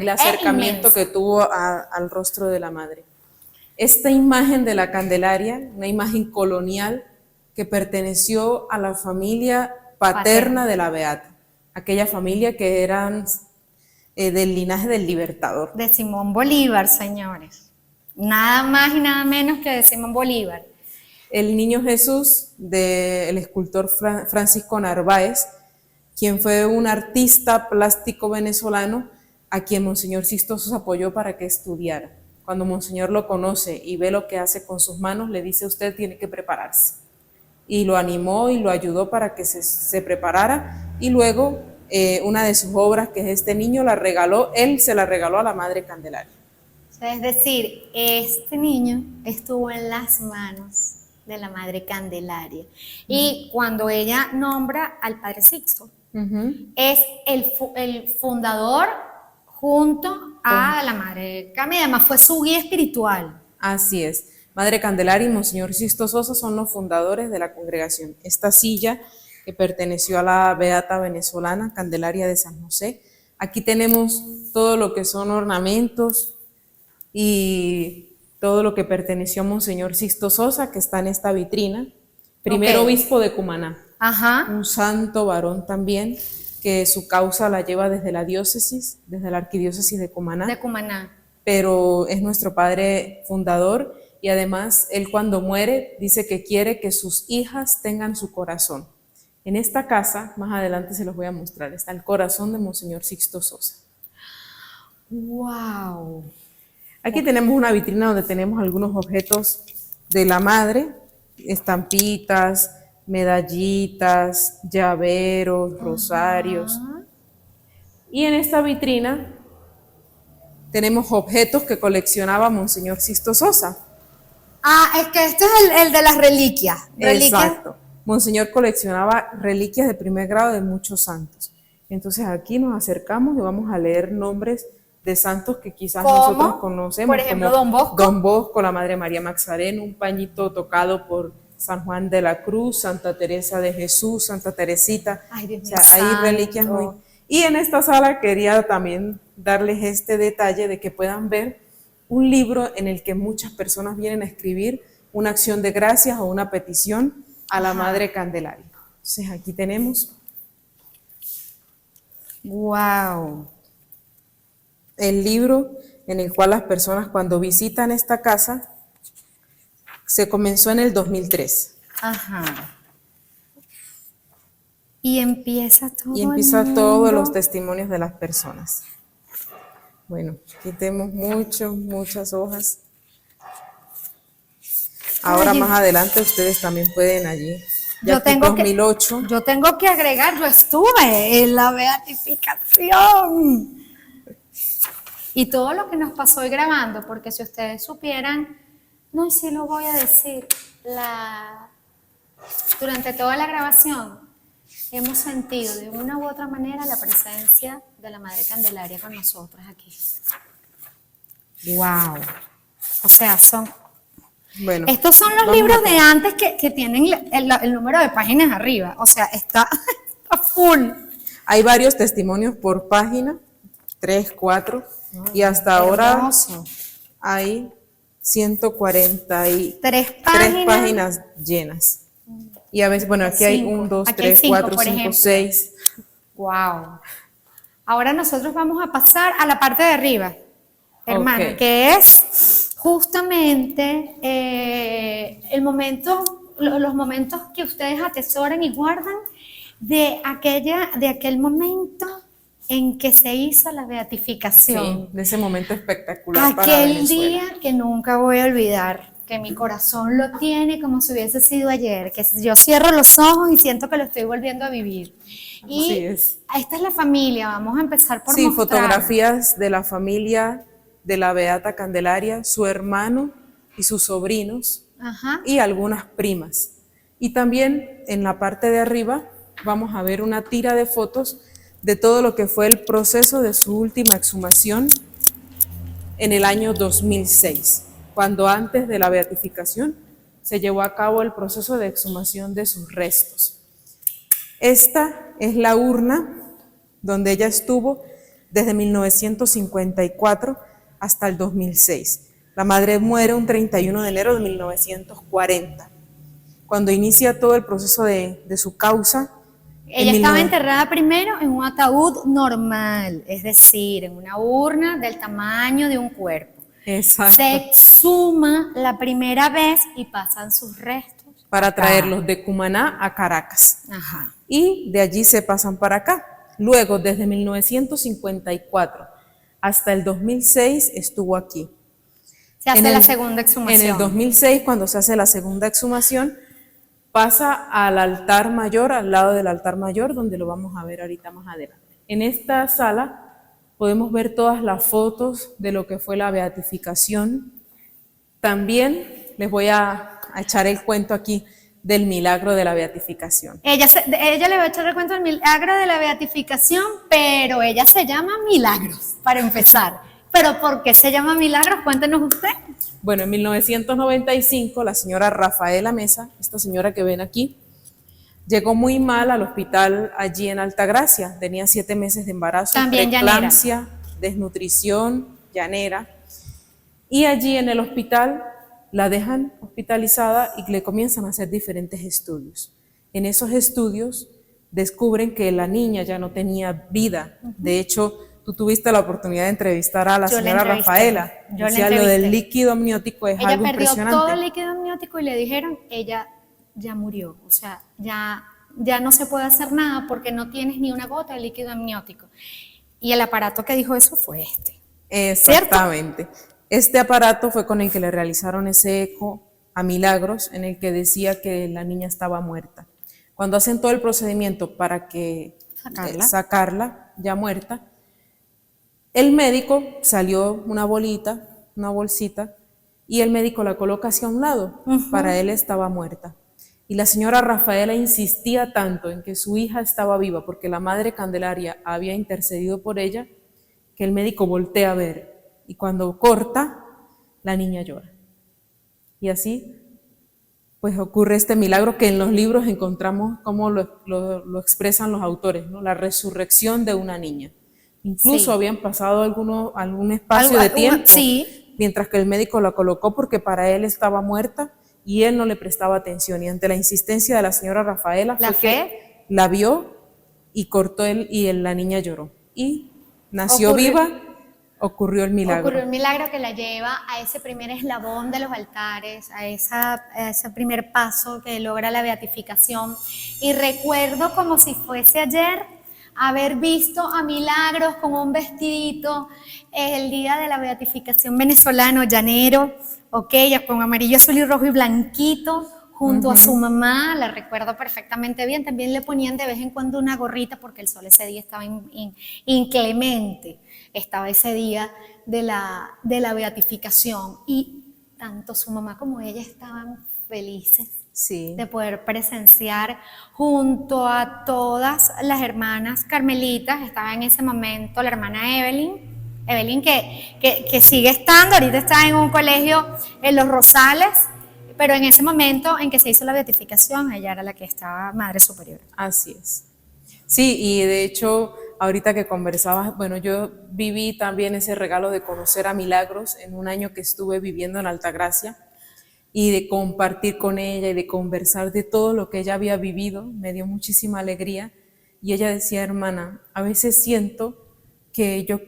el acercamiento inmenso. que tuvo al rostro de la Madre. Esta imagen de la Candelaria, una imagen colonial que perteneció a la familia paterna de la Beata, aquella familia que eran del linaje del Libertador. De Simón Bolívar, señores. Nada más y nada menos que de Simón Bolívar. El Niño Jesús del escultor Francisco Narváez, quien fue un artista plástico venezolano a quien Monseñor Sixto Sosa apoyó para que estudiara. Cuando Monseñor lo conoce y ve lo que hace con sus manos, le dice: usted tiene que prepararse. Y lo animó y lo ayudó para que se preparara, y luego una de sus obras, que es este niño, él se la regaló a la Madre Candelaria. Es decir, este niño estuvo en las manos de la Madre Candelaria. Y cuando ella nombra al Padre Sixto, es el fundador junto a la Madre Camila, además fue su guía espiritual. Así es. Madre Candelaria y Monseñor Sixto Sosa son los fundadores de la congregación. Esta silla, que perteneció a la Beata venezolana Candelaria de San José. Aquí tenemos todo lo que son ornamentos y todo lo que perteneció a Monseñor Sixto Sosa, que está en esta vitrina. Primer obispo de Cumaná. Ajá. Un santo varón también, que su causa la lleva desde la diócesis, desde la arquidiócesis de Cumaná. De Cumaná. pero es nuestro padre fundador y además él cuando muere dice que quiere que sus hijas tengan su corazón. En esta casa, más adelante se los voy a mostrar, está el corazón de Monseñor Sixto Sosa. ¡Wow! Aquí tenemos una vitrina donde tenemos algunos objetos de la madre, estampitas, medallitas, llaveros, rosarios. Y en esta vitrina tenemos objetos que coleccionaba Monseñor Sixto Sosa. Ah, es que este es el de las reliquias. Exacto. Monseñor coleccionaba reliquias de primer grado de muchos santos. Entonces aquí nos acercamos y vamos a leer nombres de santos que quizás nosotros conocemos. Por ejemplo, como Don Bosco. Don Bosco, la Madre María Magdalena, un pañito tocado por San Juan de la Cruz, Santa Teresa de Jesús, Santa Teresita. Ay, Dios mío, o sea, hay reliquias muy... Y en esta sala quería también darles este detalle de que puedan ver un libro en el que muchas personas vienen a escribir una acción de gracias o una petición a la Madre Candelaria. Entonces aquí tenemos el libro en el cual las personas cuando visitan esta casa, se comenzó en el 2003. Ajá. Y empieza todo. Y empieza todos los testimonios de las personas. Bueno, aquí tenemos muchas hojas. Ahora más adelante ustedes también pueden allí. Yo tengo 2008. Yo tengo que agregar, yo estuve en la beatificación. Y todo lo que nos pasó hoy grabando, porque si ustedes supieran, no, y sí lo voy a decir, durante toda la grabación hemos sentido de una u otra manera la presencia de la Madre Candelaria con nosotros aquí. ¡Wow! O sea, estos son los libros de antes que tienen el número de páginas arriba. O sea, está full. Hay varios testimonios por página, 3, 4, y hasta ahora hay 143 páginas llenas. Y a veces, bueno, aquí hay 1, 2, 3, 4, 5, 6. ¡Wow! Ahora nosotros vamos a pasar a la parte de arriba, hermana, que es justamente los momentos que ustedes atesoran y guardan de aquel momento en que se hizo la beatificación. Sí, de ese momento espectacular para aquel Venezuela. día que nunca voy a olvidar, que mi corazón lo tiene como si hubiese sido ayer, que yo cierro los ojos y siento que lo estoy volviendo a vivir. Y esta es la familia, vamos a empezar por mostrar. Fotografías de la familia de la Beata Candelaria, su hermano y sus sobrinos, y algunas primas. Y también en la parte de arriba vamos a ver una tira de fotos de todo lo que fue el proceso de su última exhumación en el año 2006, cuando antes de la beatificación se llevó a cabo el proceso de exhumación de sus restos. Esta es la urna donde ella estuvo desde 1954 hasta el 2006. La madre muere un 31 de enero de 1940. Cuando inicia todo el proceso de su causa, ella estaba enterrada primero en un ataúd normal, es decir, en una urna del tamaño de un cuerpo. Exacto. Se exhuma la primera vez y pasan sus restos para traerlos de Cumaná a Caracas. Ajá. Y de allí se pasan para acá. Luego, desde 1954 hasta el 2006 estuvo aquí. Se hace la segunda exhumación. En el 2006, cuando se hace la segunda exhumación, pasa al altar mayor, al lado del altar mayor, donde lo vamos a ver ahorita más adelante. En esta sala podemos ver todas las fotos de lo que fue la beatificación. También les voy a echar el cuento aquí del milagro de la beatificación. Ella le va a echar el cuento del milagro de la beatificación, pero ella se llama Milagros, para empezar. ¿Pero por qué se llama Milagros? Cuéntenos usted. Bueno, en 1995 la señora Rafaela Mesa, esta señora que ven aquí, llegó muy mal al hospital allí en Altagracia. Tenía 7 meses de embarazo, también preeclampsia, desnutrición, llanera. Y allí en el hospital la dejan hospitalizada y le comienzan a hacer diferentes estudios. En esos estudios descubren que la niña ya no tenía vida. De hecho, tú tuviste la oportunidad de entrevistar a la Yo la señora entrevisté, Rafaela. yo la Decía, lo del entrevisté. líquido amniótico es Ella algo perdió impresionante. todo el líquido amniótico y le dijeron, ella ya murió, o sea, ya no se puede hacer nada porque no tienes ni una gota de líquido amniótico. Y el aparato que dijo eso fue este. Exactamente. ¿Cierto? Este aparato fue con el que le realizaron ese eco a Milagros, en el que decía que la niña estaba muerta. Cuando hacen todo el procedimiento para que sacarla ya muerta, el médico salió una bolsita, y el médico la coloca hacia un lado. Para él estaba muerta. Y la señora Rafaela insistía tanto en que su hija estaba viva, porque la Madre Candelaria había intercedido por ella, que el médico voltea a ver. Y cuando corta, la niña llora. Y así, pues ocurre este milagro que en los libros encontramos cómo lo expresan los autores, ¿no? La resurrección de una niña. Incluso habían pasado algún espacio de tiempo, mientras que el médico la colocó, porque para él estaba muerta y él no le prestaba atención. Y ante la insistencia de la señora Rafaela, que la vio y cortó la niña lloró. Y nació viva. Ocurrió el milagro. Ocurrió el milagro que la lleva a ese primer eslabón de los altares, a ese primer paso que logra la beatificación. Y recuerdo como si fuese ayer haber visto a Milagros con un vestidito el día de la beatificación venezolano, llanero, con amarillo, azul y rojo y blanquito, junto a su mamá, la recuerdo perfectamente bien. También le ponían de vez en cuando una gorrita porque el sol ese día estaba inclemente. Estaba ese día de la beatificación y tanto su mamá como ella estaban felices de poder presenciar junto a todas las hermanas carmelitas. Estaba en ese momento la hermana Evelyn que sigue estando, ahorita está en un colegio en Los Rosales, pero en ese momento en que se hizo la beatificación, ella era la que estaba Madre Superiora. Así es. Sí, y de hecho, ahorita que conversabas, bueno, yo viví también ese regalo de conocer a Milagros en un año que estuve viviendo en Altagracia, y de compartir con ella y de conversar de todo lo que ella había vivido. Me dio muchísima alegría. Y ella decía, hermana, a veces siento que yo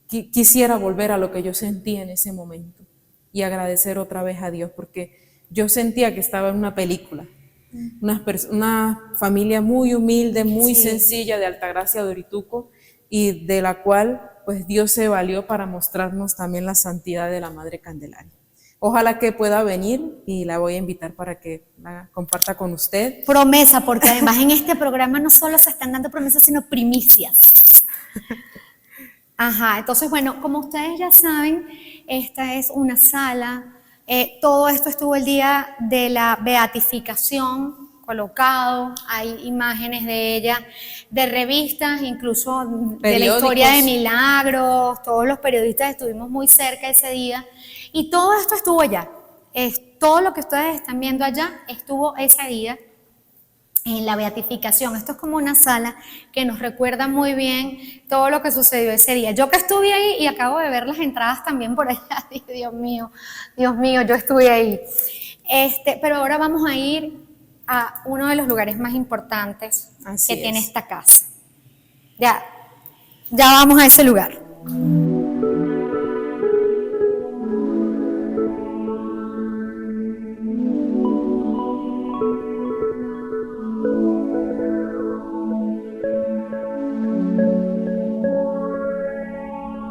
quisiera volver a lo que yo sentí en ese momento y agradecer otra vez a Dios, porque yo sentía que estaba en una película. Una familia muy humilde, muy sencilla de Altagracia de Orituco, y de la cual pues Dios se valió para mostrarnos también la santidad de la Madre Candelaria. Ojalá que pueda venir y la voy a invitar para que la comparta con usted. Promesa, porque además en este programa no solo se están dando promesas, sino primicias. Entonces bueno, como ustedes ya saben, esta es una sala. Todo esto estuvo el día de la beatificación colocado, hay imágenes de ella, de revistas, incluso de la historia de Milagros. Todos los periodistas estuvimos muy cerca ese día y todo esto estuvo allá. Todo lo que ustedes están viendo allá estuvo ese día en la beatificación. Esto es como una sala que nos recuerda muy bien todo lo que sucedió ese día. Yo que estuve ahí y acabo de ver las entradas también por allá, Dios mío, yo estuve ahí. Pero ahora vamos a ir a uno de los lugares más importantes que tiene esta casa. Ya vamos a ese lugar.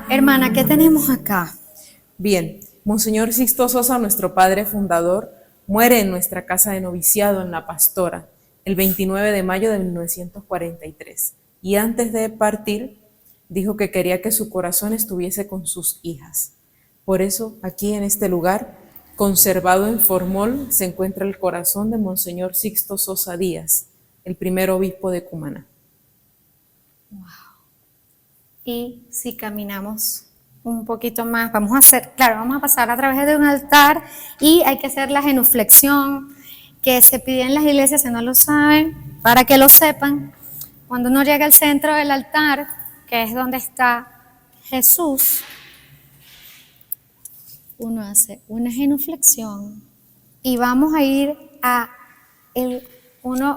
Hermana, ¿qué tenemos acá? Bien, Monseñor Sixto Sosa, nuestro padre fundador, muere en nuestra casa de noviciado en La Pastora el 29 de mayo de 1943. Y antes de partir, dijo que quería que su corazón estuviese con sus hijas. Por eso, aquí en este lugar, conservado en formol, se encuentra el corazón de Monseñor Sixto Sosa Díaz, el primer obispo de Cumaná. Wow. Y si caminamos un poquito más, vamos a pasar a través de un altar y hay que hacer la genuflexión que se pide en las iglesias, si no lo saben, para que lo sepan. Cuando uno llega al centro del altar, que es donde está Jesús, uno hace una genuflexión y vamos a ir a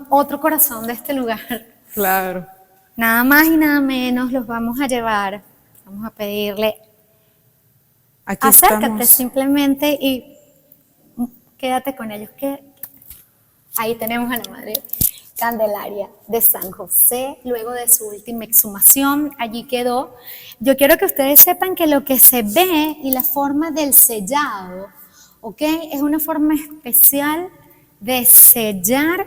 otro corazón de este lugar. Claro. Nada más y nada menos los vamos a llevar Vamos a pedirle, Aquí acércate estamos. simplemente y quédate con ellos. Ahí tenemos a la Madre Candelaria de San José, luego de su última exhumación, allí quedó. Yo quiero que ustedes sepan que lo que se ve y la forma del sellado, ¿ok? Es una forma especial de sellar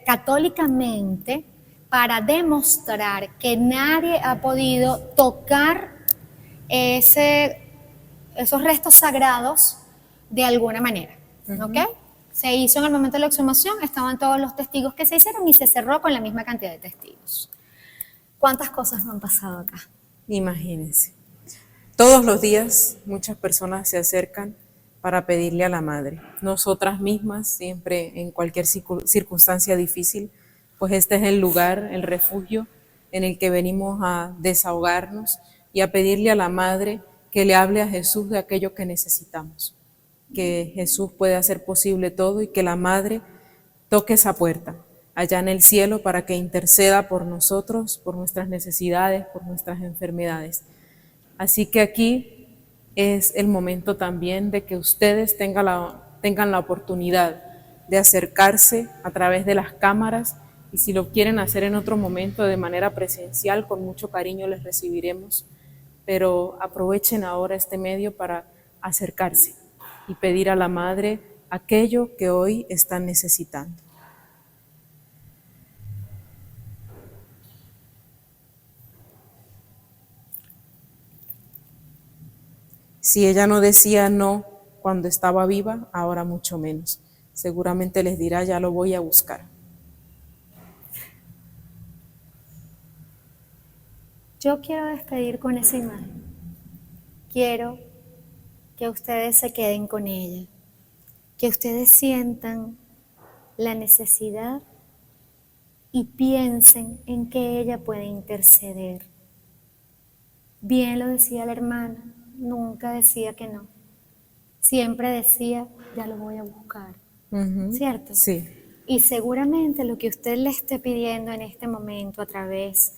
católicamente para demostrar que nadie ha podido tocar esos restos sagrados de alguna manera, ¿ok? Se hizo en el momento de la exhumación, estaban todos los testigos que se hicieron y se cerró con la misma cantidad de testigos. ¿Cuántas cosas no han pasado acá? Imagínense. Todos los días muchas personas se acercan para pedirle a la Madre. Nosotras mismas, siempre en cualquier circunstancia difícil, pues este es el lugar, el refugio en el que venimos a desahogarnos y a pedirle a la Madre que le hable a Jesús de aquello que necesitamos. Que Jesús puede hacer posible todo y que la Madre toque esa puerta allá en el cielo para que interceda por nosotros, por nuestras necesidades, por nuestras enfermedades. Así que aquí es el momento también de que ustedes tengan la oportunidad de acercarse a través de las cámaras, y si lo quieren hacer en otro momento de manera presencial, con mucho cariño les recibiremos, pero aprovechen ahora este medio para acercarse y pedir a la Madre aquello que hoy están necesitando. Si ella no decía no cuando estaba viva, ahora mucho menos. Seguramente les dirá, ya lo voy a buscar. Yo quiero despedir con esa imagen. Quiero que ustedes se queden con ella, que ustedes sientan la necesidad y piensen en que ella puede interceder. Bien lo decía la hermana, nunca decía que no. Siempre decía, ya lo voy a buscar. ¿Cierto? Sí. Y seguramente lo que usted le esté pidiendo en este momento a través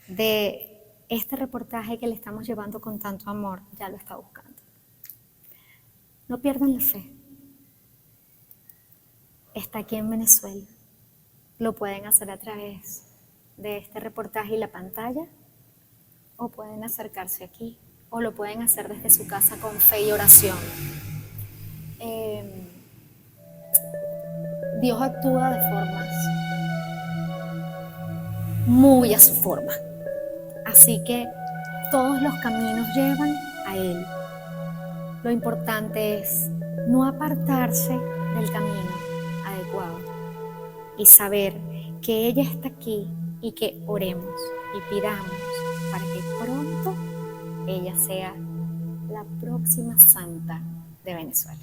de este reportaje que le estamos llevando con tanto amor, ya lo está buscando. No pierdan la fe. Está aquí en Venezuela. Lo pueden hacer a través de este reportaje y la pantalla, o pueden acercarse aquí, o lo pueden hacer desde su casa con fe y oración. Dios actúa de formas muy a su forma. Así que todos los caminos llevan a Él. Lo importante es no apartarse del camino adecuado y saber que ella está aquí y que oremos y pidamos para que pronto ella sea la próxima santa de Venezuela.